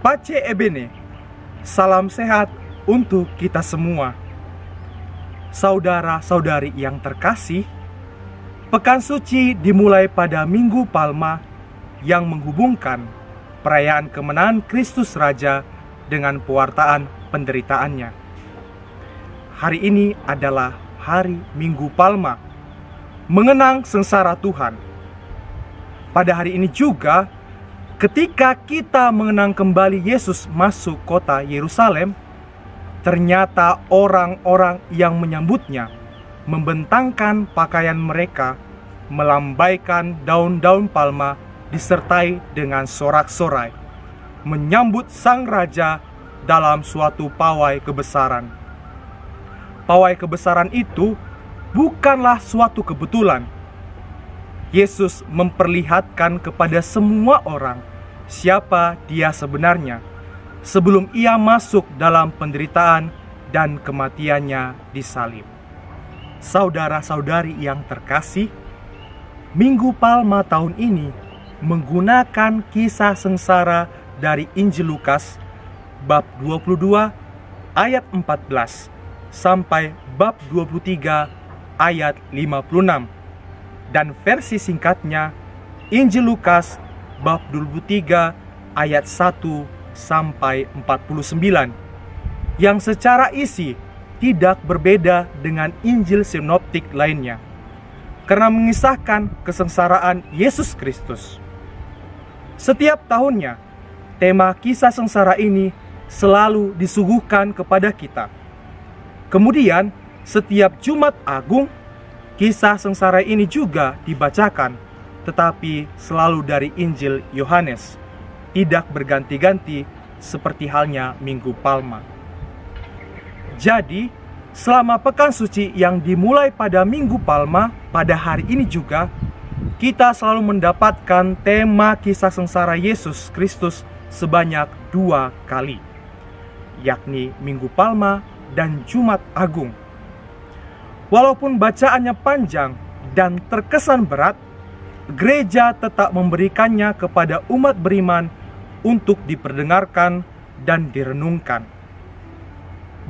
Pace Ebene, salam sehat untuk kita semua. Saudara-saudari yang terkasih, Pekan Suci dimulai pada Minggu Palma yang menghubungkan perayaan kemenangan Kristus Raja dengan pewartaan penderitaannya. Hari ini adalah hari Minggu Palma, mengenang sengsara Tuhan. Pada hari ini juga, ketika kita mengenang kembali Yesus masuk kota Yerusalem, ternyata orang-orang yang menyambutnya membentangkan pakaian mereka, melambaikan daun-daun palma disertai dengan sorak-sorai, menyambut sang raja dalam suatu pawai kebesaran. Pawai kebesaran itu bukanlah suatu kebetulan. Yesus memperlihatkan kepada semua orang siapa dia sebenarnya sebelum ia masuk dalam penderitaan dan kematiannya di salib. Saudara-saudari yang terkasih, Minggu Palma tahun ini menggunakan kisah sengsara dari Injil Lukas bab 22 ayat 14 sampai bab 23 ayat 56, dan versi singkatnya Injil Lukas bab 23 ayat 1 sampai 49, yang secara isi tidak berbeda dengan Injil sinoptik lainnya, karena mengisahkan kesengsaraan Yesus Kristus. Setiap tahunnya, tema kisah sengsara ini selalu disuguhkan kepada kita. Kemudian, setiap Jumat Agung, kisah sengsara ini juga dibacakan, tetapi selalu dari Injil Yohanes, tidak berganti-ganti seperti halnya Minggu Palma. Jadi, selama Pekan Suci yang dimulai pada Minggu Palma, pada hari ini juga, kita selalu mendapatkan tema kisah sengsara Yesus Kristus sebanyak 2 kali, yakni Minggu Palma dan Jumat Agung. Walaupun bacaannya panjang dan terkesan berat, gereja tetap memberikannya kepada umat beriman untuk diperdengarkan dan direnungkan.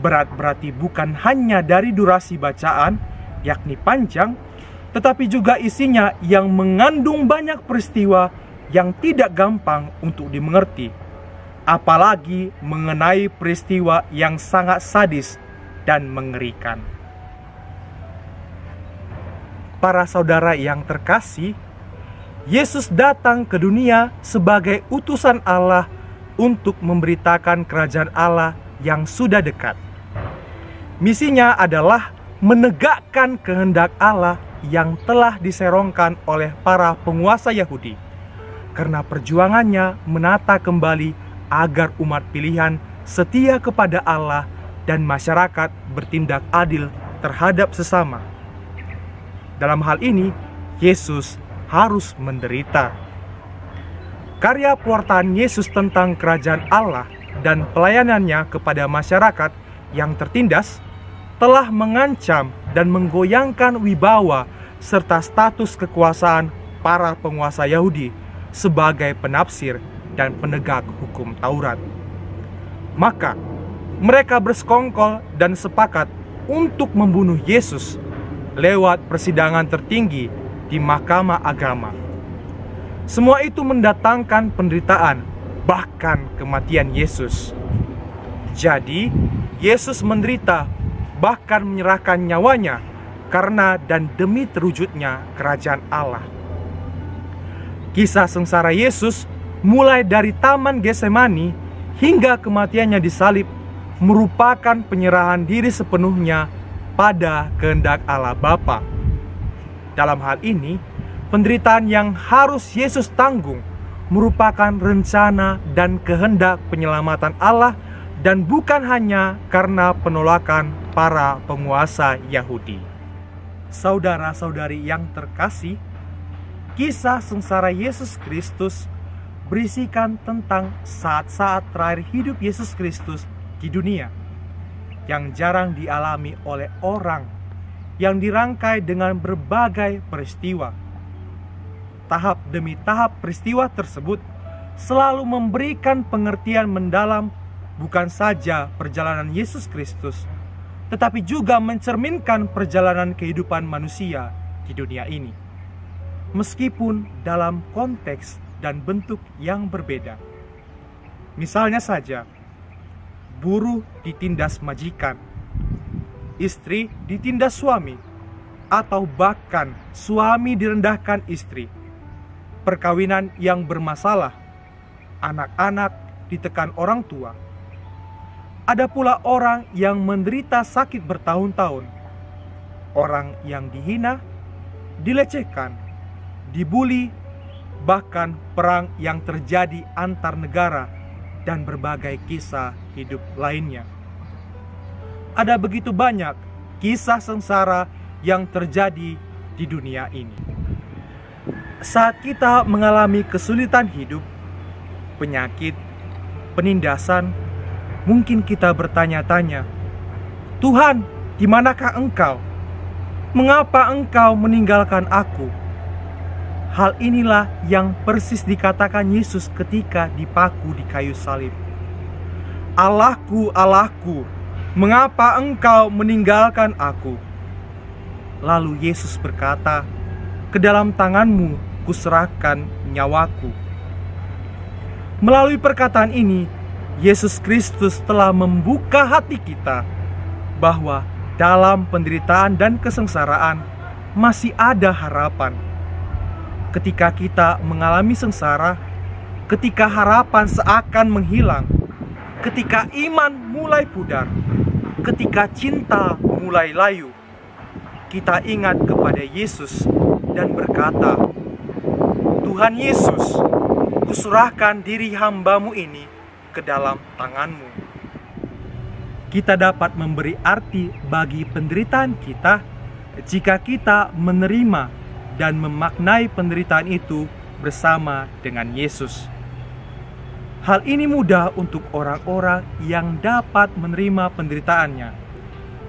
Berat berarti bukan hanya dari durasi bacaan, yakni panjang, tetapi juga isinya yang mengandung banyak peristiwa yang tidak gampang untuk dimengerti, apalagi mengenai peristiwa yang sangat sadis dan mengerikan. Para saudara yang terkasih, Yesus datang ke dunia sebagai utusan Allah untuk memberitakan kerajaan Allah yang sudah dekat. Misinya adalah menegakkan kehendak Allah yang telah diserongkan oleh para penguasa Yahudi, karena perjuangannya menata kembali agar umat pilihan setia kepada Allah dan masyarakat bertindak adil terhadap sesama. Dalam hal ini, Yesus harus menderita. Karya pewartaan Yesus tentang kerajaan Allah dan pelayanannya kepada masyarakat yang tertindas telah mengancam dan menggoyangkan wibawa serta status kekuasaan para penguasa Yahudi sebagai penafsir dan penegak hukum Taurat. Maka mereka bersekongkol dan sepakat untuk membunuh Yesus lewat persidangan tertinggi di Mahkamah Agama. Semua itu mendatangkan penderitaan, bahkan kematian Yesus. Jadi, Yesus menderita, bahkan menyerahkan nyawanya karena dan demi terwujudnya kerajaan Allah. Kisah sengsara Yesus mulai dari Taman Getsemani hingga kematiannya disalib merupakan penyerahan diri sepenuhnya pada kehendak Allah Bapa. Dalam hal ini, penderitaan yang harus Yesus tanggung merupakan rencana dan kehendak penyelamatan Allah, dan bukan hanya karena penolakan para penguasa Yahudi. Saudara-saudari yang terkasih, kisah sengsara Yesus Kristus berisikan tentang saat-saat terakhir hidup Yesus Kristus di dunia, yang jarang dialami oleh orang, yang dirangkai dengan berbagai peristiwa. Tahap demi tahap peristiwa tersebut selalu memberikan pengertian mendalam bukan saja perjalanan Yesus Kristus, tetapi juga mencerminkan perjalanan kehidupan manusia di dunia ini, meskipun dalam konteks dan bentuk yang berbeda. Misalnya saja, buruh ditindas majikan, istri ditindas suami, atau bahkan suami direndahkan istri, perkawinan yang bermasalah, anak-anak ditekan orang tua. Ada pula orang yang menderita sakit bertahun-tahun, orang yang dihina, dilecehkan, dibuli, bahkan perang yang terjadi antar negara, dan berbagai kisah hidup lainnya. Ada begitu banyak kisah sengsara yang terjadi di dunia ini. Saat kita mengalami kesulitan hidup, penyakit, penindasan, mungkin kita bertanya-tanya, "Tuhan, di manakah Engkau? Mengapa Engkau meninggalkan aku?" Hal inilah yang persis dikatakan Yesus ketika dipaku di kayu salib. "Allahku, Allahku, mengapa Engkau meninggalkan aku?" Lalu Yesus berkata, "Ke dalam tanganmu kuserahkan nyawaku." Melalui perkataan ini, Yesus Kristus telah membuka hati kita bahwa dalam penderitaan dan kesengsaraan masih ada harapan. Ketika kita mengalami sengsara, ketika harapan seakan menghilang, ketika iman mulai pudar, ketika cinta mulai layu, kita ingat kepada Yesus dan berkata, "Tuhan Yesus, kuserahkan diri hamba-Mu ini ke dalam tangan-Mu." Kita dapat memberi arti bagi penderitaan kita jika kita menerima dan memaknai penderitaan itu bersama dengan Yesus. Hal ini mudah untuk orang-orang yang dapat menerima penderitaannya.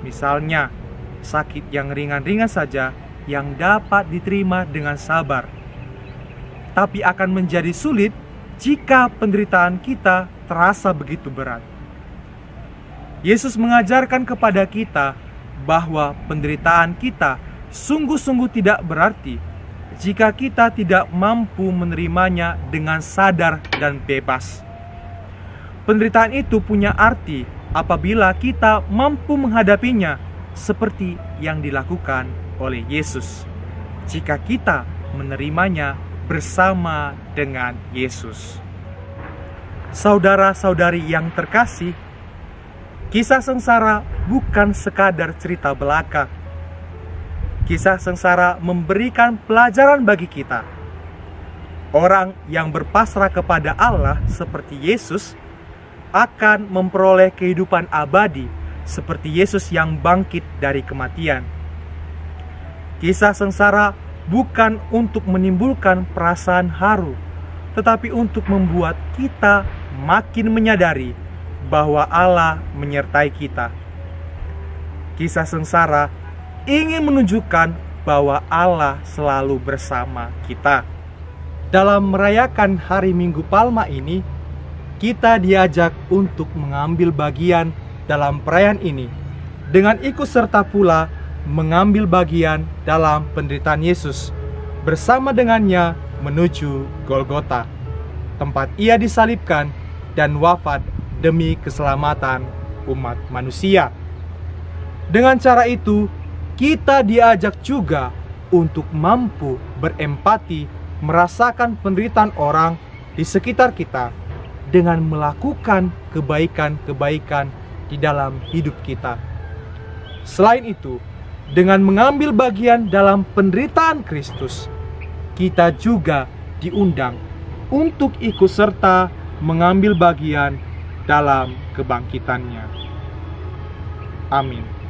Misalnya, sakit yang ringan-ringan saja yang dapat diterima dengan sabar. Tapi akan menjadi sulit jika penderitaan kita terasa begitu berat. Yesus mengajarkan kepada kita bahwa penderitaan kita sungguh-sungguh tidak berarti jika kita tidak mampu menerimanya dengan sadar dan bebas. Penderitaan itu punya arti apabila kita mampu menghadapinya seperti yang dilakukan oleh Yesus, jika kita menerimanya bersama dengan Yesus. Saudara-saudari yang terkasih, kisah sengsara bukan sekadar cerita belaka. Kisah sengsara memberikan pelajaran bagi kita. Orang yang berpasrah kepada Allah seperti Yesus akan memperoleh kehidupan abadi seperti Yesus yang bangkit dari kematian. Kisah sengsara bukan untuk menimbulkan perasaan haru, tetapi untuk membuat kita makin menyadari bahwa Allah menyertai kita. Kisah sengsara ingin menunjukkan bahwa Allah selalu bersama kita. Dalam merayakan hari Minggu Palma ini, kita diajak untuk mengambil bagian dalam perayaan ini, dengan ikut serta pula mengambil bagian dalam penderitaan Yesus, bersama dengannya menuju Golgota, tempat Ia disalibkan dan wafat demi keselamatan umat manusia. Dengan cara itu, kita diajak juga untuk mampu berempati, merasakan penderitaan orang di sekitar kita dengan melakukan kebaikan-kebaikan di dalam hidup kita. Selain itu, dengan mengambil bagian dalam penderitaan Kristus, kita juga diundang untuk ikut serta mengambil bagian dalam kebangkitannya. Amin.